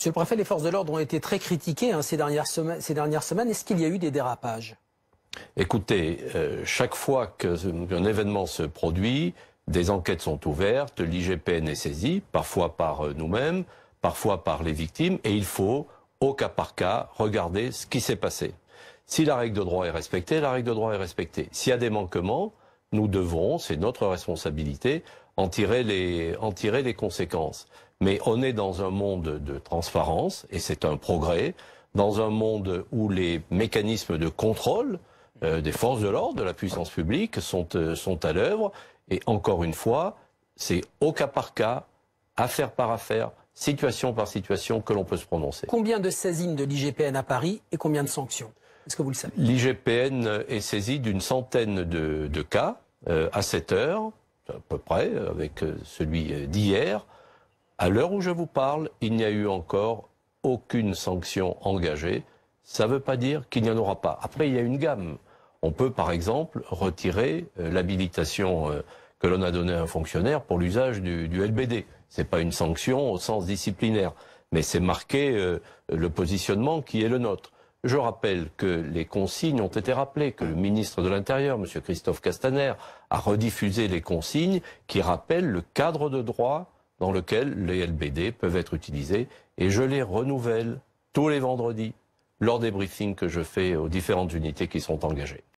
Monsieur le préfet, les forces de l'ordre ont été très critiquées ces dernières semaines. Est-ce qu'il y a eu des dérapages? Écoutez, chaque fois qu'un événement se produit, des enquêtes sont ouvertes, l'IGPN est saisi, parfois par nous-mêmes, parfois par les victimes, et il faut, au cas par cas, regarder ce qui s'est passé. Si la règle de droit est respectée, la règle de droit est respectée. S'il y a des manquements, nous devrons, c'est notre responsabilité, en tirer les conséquences. Mais on est dans un monde de transparence, et c'est un progrès, dans un monde où les mécanismes de contrôle des forces de l'ordre, de la puissance publique, sont à l'œuvre. Et encore une fois, c'est au cas par cas, affaire par affaire, situation par situation que l'on peut se prononcer. Combien de saisines de l'IGPN à Paris et combien de sanctions? Est-ce que vous le savez? L'IGPN est saisi d'une centaine de cas à 7 heures, à peu près, avec celui d'hier. À l'heure où je vous parle, il n'y a eu encore aucune sanction engagée. Ça ne veut pas dire qu'il n'y en aura pas. Après, il y a une gamme. On peut, par exemple, retirer l'habilitation que l'on a donnée à un fonctionnaire pour l'usage du LBD. Ce n'est pas une sanction au sens disciplinaire, mais c'est marqué le positionnement qui est le nôtre. Je rappelle que les consignes ont été rappelées, que le ministre de l'Intérieur, M. Christophe Castaner, a rediffusé les consignes qui rappellent le cadre de droit dans lequel les LBD peuvent être utilisés, et je les renouvelle tous les vendredis lors des briefings que je fais aux différentes unités qui sont engagées.